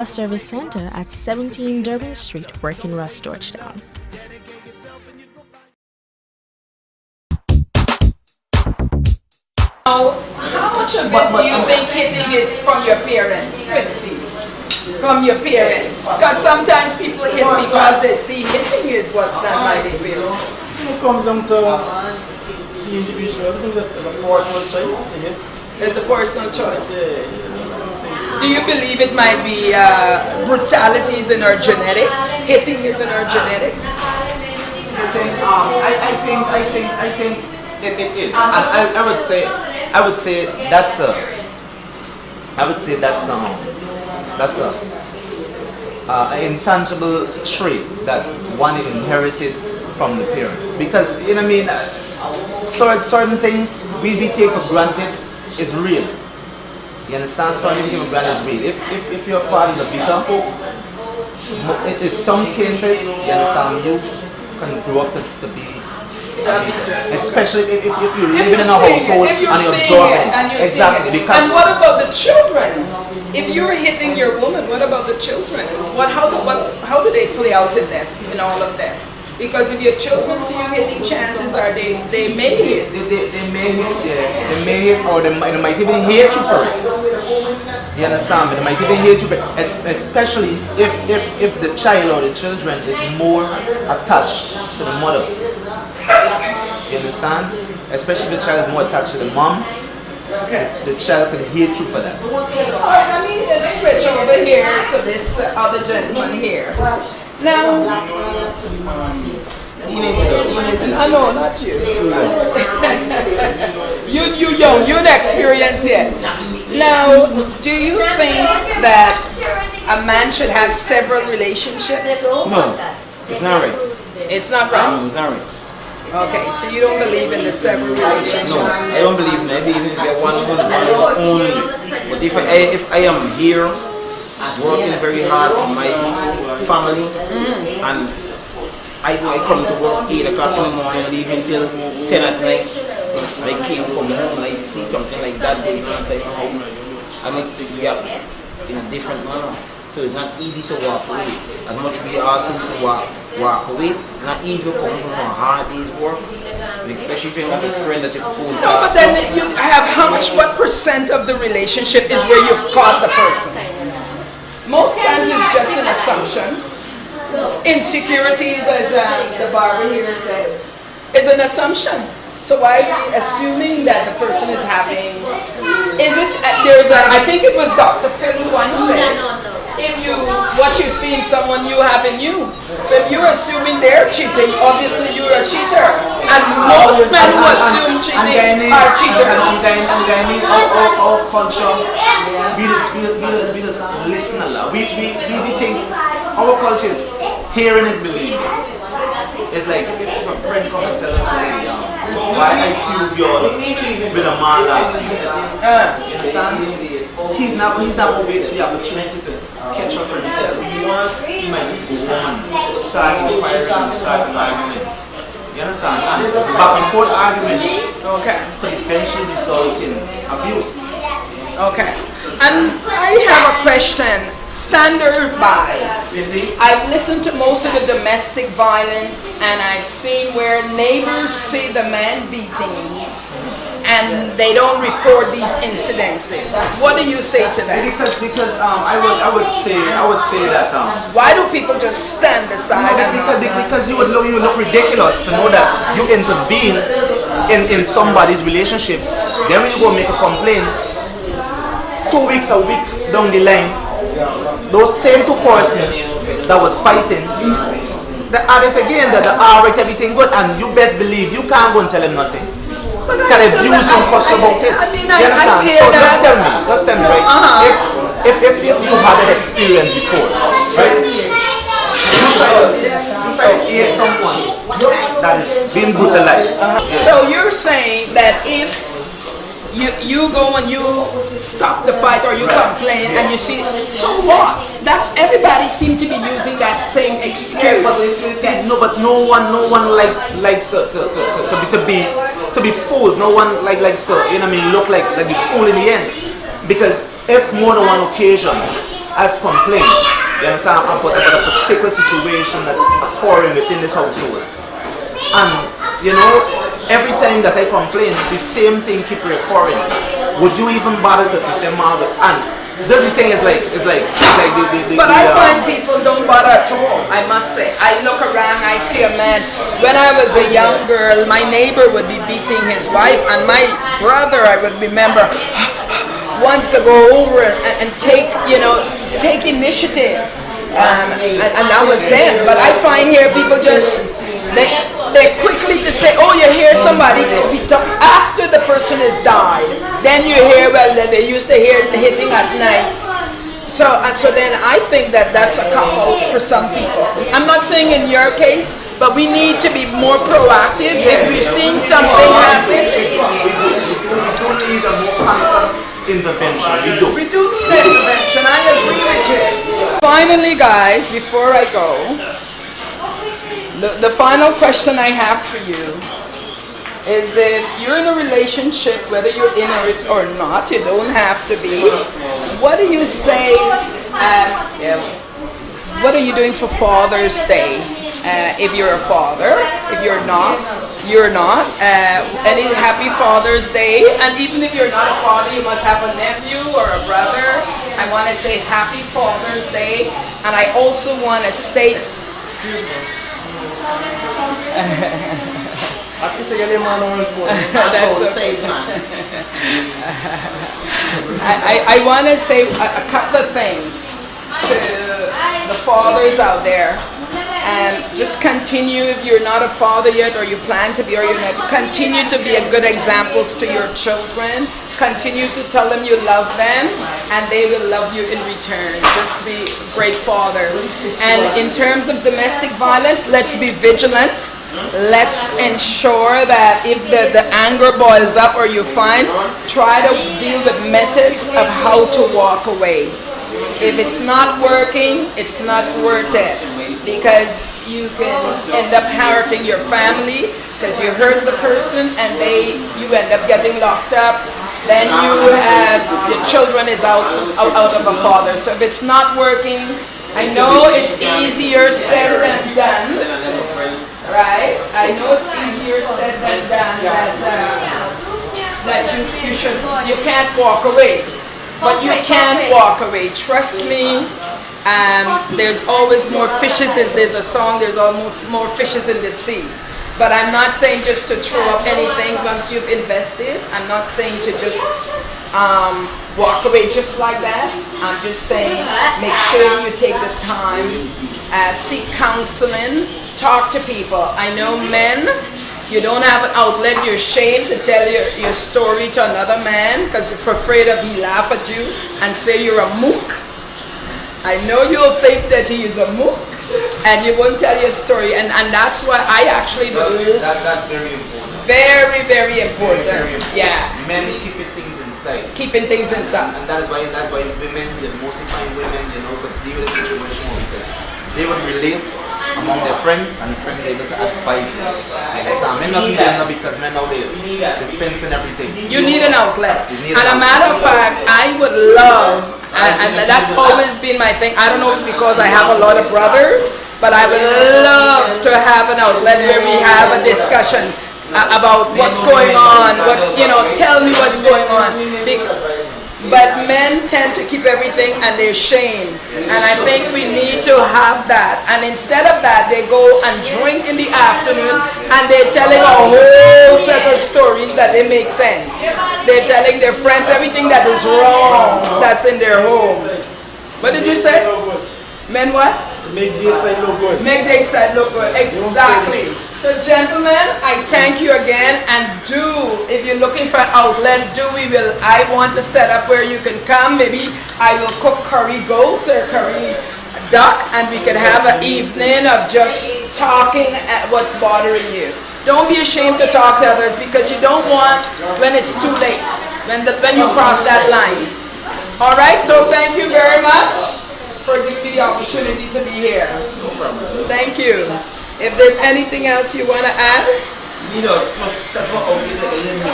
Service Center at 17 Durban Street, working West Georgetown. How much of it do you think hitting is from your parents, Quincy? From your parents? Because sometimes people hit because they see hitting is what's done by their parents. It comes down to the individual. I think that's a personal choice. It's a personal choice. Do you believe it might be brutalities in our genetics? Hitting is in our genetics? I think it is. And I would say that's an intangible trait that one inherited from the parents. Because you know what I mean, certain things we take for granted is real. You understand? Certain things for granted is real. If your father is a beater, it is some cases, you understand, you can grow up to be, especially if you're living in a household and you're absorbing it. Exactly. Because and what about the children? If you're hitting your woman, what about the children? How do they play out in this, in all of this? Because if your children see you hitting, chances are they may hit. They may hit, or they might even hate you for it. You understand me? They might even hate you for it, especially if the child or the children is more attached to the mother. You understand? Especially if the child is more attached to the mom. Okay. The child could hate you for that. Alright, let me switch over here to this other gentleman here. Now, no, not you. you young, you're inexperienced yet. Now, do you think that a man should have several relationships? No, it's not right. It's not right? No, it's not right. Okay, so you don't believe in the several relationships? No, I don't believe in it. I believe in get one only. But if I am here working very hard for my family, and I come to work 8 o'clock in the morning and leave until 10 at night, I came from home and I see something like that going on inside my house, I need to react in a different manner. So it's not easy to walk away. As much as we ask him to walk away, it's not easy to come from a hard day's work, and especially if you have a friend that you pull. No, but then you have what percent of the relationship is where you've caught the person? Most times it's just an assumption. Insecurities, as the barber here says, is an assumption. So why are we assuming that the person is having? Is it? I think it was Dr. Phil who once says, what you see in someone you have in you. So if you're assuming they're cheating, obviously you're a cheater. And most men who assume cheating are cheaters. And Guyanese, our culture, we just listen a lot. We think our culture is hearing is believing. It's like if a friend comes and tells us, why I assume you're with a man like you. You understand? He's not going to wait for the opportunity to catch up for himself. He might just go home and start inquiring, start an argument. You understand? And back and forth argument could eventually result in abuse. Okay. And I have a question. Standard buys. I've listened to most of the domestic violence, and I've seen where neighbors see the man beating and they don't report these incidences. What do you say to that? Because I would say that why do people just stand beside and because you would look ridiculous to know that you intervene in somebody's relationship. Then when you go make a complaint, 2 weeks a week down the line, those same two persons that was fighting, they add it again, that they are right, everything good, and you best believe you can't go and tell him nothing. Can abuse and cuss about it. You understand? So just tell me, right? If you had that experience before, right? You try to hear someone that is being brutalized. So you're saying that if you go and you stop the fight or you complain and you see, so what? That's everybody seems to be using that same excuse. But no one likes to be fooled. No one likes to look like the fool in the end. Because if more than one occasion I've complained, you understand, about a particular situation that's occurring within this household. And, you know, every time that I complain, the same thing keep recurring. Would you even bother to say, Margaret? And this thing is like But I find people don't bother at all, I must say. I look around, I see a man. When I was a young girl, my neighbor would be beating his wife, and my brother, I would remember, wants to go over and take, you know, take initiative. And that was then. But I find here people just, they're quickly to say, oh, you hear somebody beat up after the person has died. Then you hear, well, they used to hear hitting at nights. So then I think that that's a cop-out for some people. I'm not saying in your case, but we need to be more proactive. If we're seeing something happen, we do need a more constant intervention. We do need an intervention. I agree with you. Finally, guys, before I go, the final question I have for you is that you're in a relationship, whether you're in it or not, you don't have to be. What do you say, what are you doing for Father's Day? If you're a father, if you're not, you're not. Any happy Father's Day. And even if you're not a father, you must have a nephew or a brother. I want to say happy Father's Day. And I also want to state, excuse me. That's okay. I want to say a couple of things to the fathers out there. And just continue, if you're not a father yet, or you plan to be, or you're not, continue to be a good examples to your children. Continue to tell them you love them, and they will love you in return. Just be great fathers. And in terms of domestic violence, let's be vigilant. Let's ensure that if the anger boils up or you find, try to deal with methods of how to walk away. If it's not working, it's not worth it, because you can end up hurting your family because you hurt the person and you end up getting locked up. Then you have your children is out of a father. So if it's not working, I know it's easier said than done, right? I know it's easier said than done that you can't walk away. But you can't walk away. Trust me. There's always more fishes. There's a song. There's almost more fishes in the sea. But I'm not saying just to throw up anything once you've invested. I'm not saying to just walk away just like that. I'm just saying make sure you take the time, seek counseling, talk to people. I know men. You don't have an outlet, you're ashamed to tell your story to another man because you're afraid of he laugh at you and say you're a mook. I know you'll think that he is a mook and you won't tell your story, and that's why I actually believe that's very important. Very, very important. Very important. Yeah. Men keeping things inside. Keeping things inside. And that's why women, you mostly find women, you know, could deal with the situation more because they would relate among their friends, and the friends are able to advise them. Men not doing that because men now they're dispensing everything. You need an outlet. And a matter of fact, I would love, and that's always been my thing. I don't know if it's because I have a lot of brothers, but I would love to have an outlet where we have a discussion about what's going on, tell me what's going on. But men tend to keep everything and they're ashamed. And I think we need to have that. And instead of that, they go and drink in the afternoon and they're telling a whole set of stories that they make sense. They're telling their friends everything that is wrong that's in their home. What did you say? Men what? To make their side look good. Make their side look good. Exactly. So gentlemen, I thank you again, and if you're looking for an outlet, I want to set up where you can come. Maybe I will cook curry goat or curry duck, and we can have an evening of just talking at what's bothering you. Don't be ashamed to talk to others, because you don't want when it's too late, when you cross that line. All right, so thank you very much for giving me the opportunity to be here. No problem. Thank you. If there's anything else you want to add? You know, it's my several of you that are in the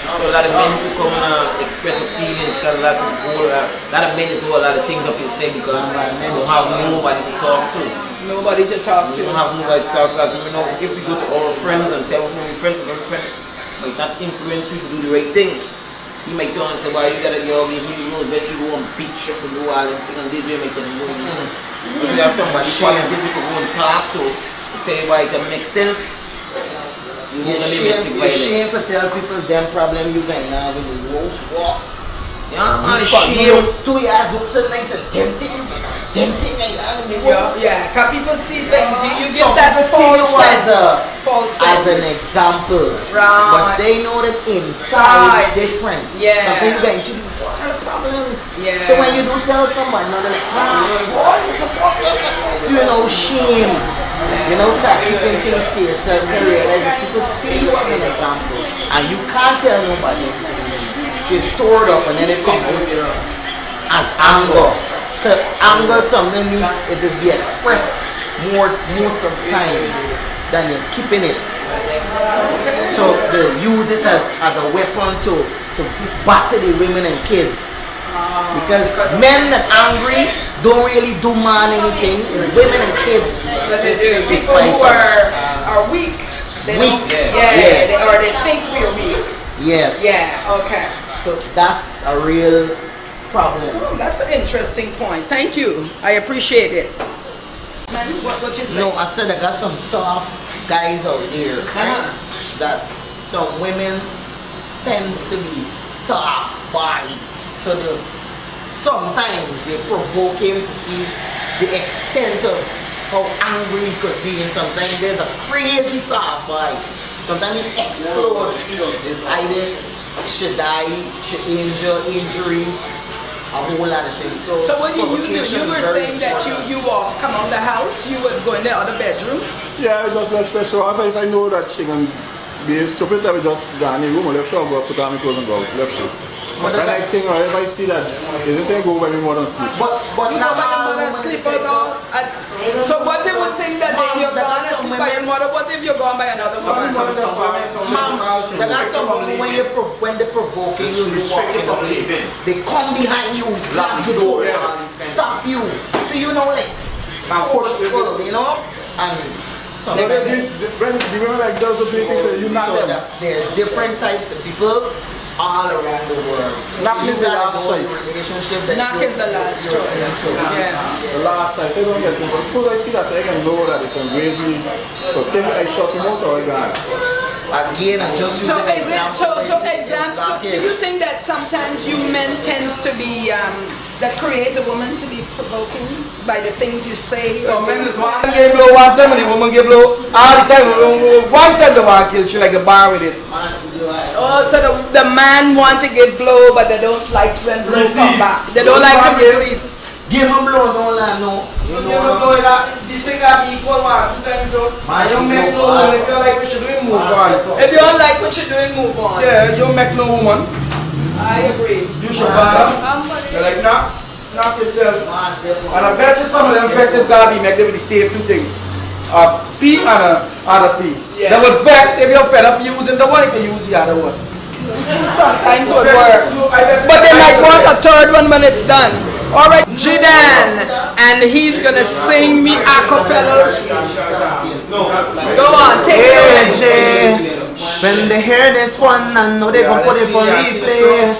So a lot of men who come express their feelings because a lot of men is a lot of things up in say because men don't have nobody to talk to. Nobody to talk to. We don't have nobody to talk because you know if we go to our friends and tell them we're friends with our friend, like that influence we to do the right thing. He might turn and say, well, you gotta go, if you know best you go and beach up and do all and thing and this way make them go. If you have somebody positive you can go and talk to tell you why it can make sense. You're shame to tell people them problem you can have in the world walk. Yeah, man, shame. 2 years look so nice and tempting like that in the world. Yeah, because people see things. You give that false sense. As an example. Right. But they know that inside different. Yeah. Some people get into problems. Yeah. So when you do tell someone, they're like, boy, it's a problem. So you know, shame. You know, start keeping things to yourself and realize that people see you as an example. And you can't tell nobody. She's stored up and then it comes out as anger. So anger something needs it to be expressed most of the times than you're keeping it. So they use it as a weapon to batter the women and kids. Because men that angry don't really do man anything. It's women and kids. People who are weak. They think we're weak. Yes. Yeah, okay. So that's a real problem. Oh, that's an interesting point. Thank you. I appreciate it. Man, what you say? No, I said I got some soft guys out there, right? That some women tends to be soft body. So sometimes they provoke him to see the extent of how angry he could be, and sometimes there's a crazy soft body. Sometimes it explodes. It's either should die, should injuries, a whole lot of things. So what you were saying that you come out the house, you would go in the other bedroom? Yeah, I just left special. If I know that she can be stupid, I will just go in the room or left her, go put on my clothes and go out. Left her. But then I think, if I see that, they don't go by me more than sleep. But you go by your mother sleep or go. So what they would think that you're going to sleep by your mother, what if you're going by another woman? When they're provoking you, you're walking away. They come behind you, lock the door, stop you. So you know, like, forceful, you know? And so like those people, you not so them. There's different types of people all around the world. Knock is the last choice. Knock is the last choice. Yeah. The last time. They don't get to. As soon as I see that, I can know that it can raise me. So take I shot him out or I got again, I'm just using so an example. So do you think that sometimes you men tends to be that create the woman to be provoking by the things you say? So men is one give blow one time and the woman give blow all the time. One time the one kill she like a bar with it. Oh, so the man want to give blow, but they don't like when blow come back. They don't like to receive. Give him blow, no la no. Give him blow that this thing have equal one. Two times blow. You make no woman. If you like what you're doing, move on. If you don't like what you're doing, move on. Yeah, you make no woman. I agree. You should follow. You're like knock yourself. And I bet you some of them vexed Gabi make them the same two things. A P and a P. Yeah. They would vex if you're fed up using the one if you use the other one. Sometimes would work. But they might want a third one when it's done. Alright, Jidan, and he's gonna sing me a cappella. Go on, take it away. Jay, when they hear this one, I know they gon' put it for replay.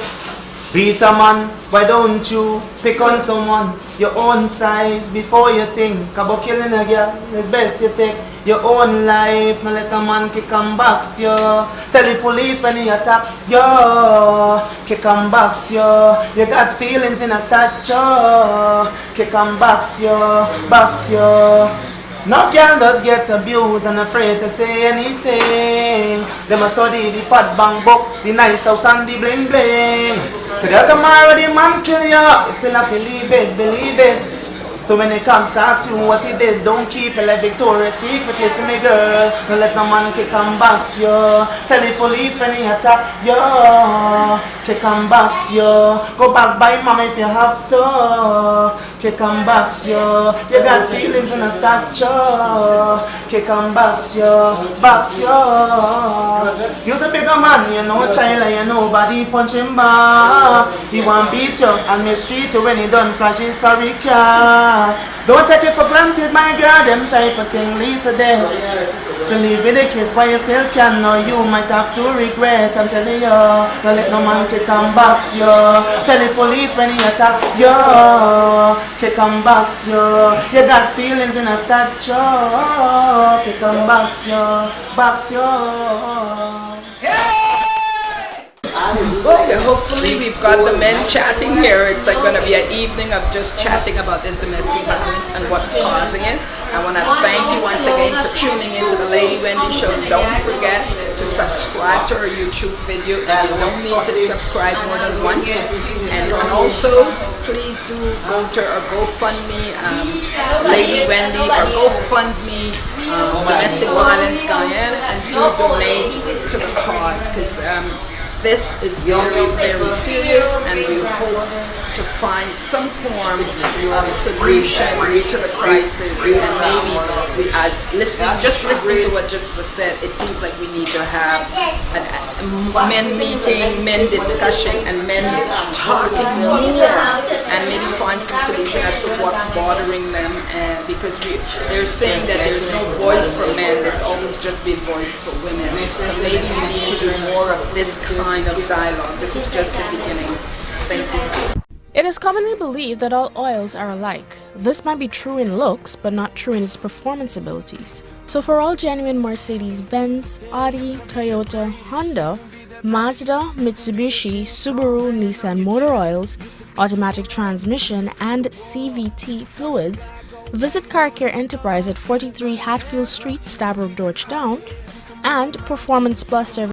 Peter man, why don't you pick on someone your own size before you think about killing a girl? It's best you take your own life. No let a man kick and box you. Tell the police when he attack you. Kick and box you. You got feelings in a statue. Kick and box you, box you. Enough girl does get abused and afraid to say anything. They must study the fat bang book, the nice house and the bling bling. Today tomorrow the man kill you, still have to believe it, believe it. So when it comes to ask you what he did, don't keep it like Victoria's Secret. Listen me girl, don't let no man kick and box you. Tell the police when he attack you, kick and box you. Go back by mom if you have to. kick and box yo. You got feelings in a stature, kick and box yo, box yo. You's a bigger man, you know, child, and you nobody punch him back. He want beat you and mistreat you when he done flash his sorry car. Don't take it for granted, my girl, them type of thing, Lisa there. So live with the kids while you still can, know you might have to regret. I'm telling you, don't let no man kick and box you. Tell the police when he attack you, kick and box you. You got feelings in a stature, kick and box you, box you. Okay, hopefully we've got the men chatting here. It's like going to be an evening of just chatting about this domestic violence and what's causing it. I want to thank you once again for tuning into the Lady Wendy Show. Don't forget to subscribe to our YouTube video, and you don't need to subscribe more than once. And also, please do go to our GoFundMe, Lady Wendy, or GoFundMe, Domestic Violence Guyana, and do donate to the cause, because this is very, very serious, and we hope to find some form of solution to the crisis. And maybe we, as listening to what just was said, it seems like we need to have a men meeting, men discussion, and men talking more, and maybe find some solution as to what's bothering them. And because they're saying that there's no voice for men, there's always just been voice for women. So maybe we need to do more of this kind of dialogue. This is just the beginning. Thank you. It is commonly believed that all oils are alike. This might be true in looks, but not true in its performance abilities. So for all genuine Mercedes-Benz, Audi, Toyota, Honda, Mazda, Mitsubishi, Subaru, Nissan motor oils, automatic transmission, and CVT fluids, visit Car Care Enterprise at 43 Hatfield Street, Stabroek, Georgetown, and Performance Plus Service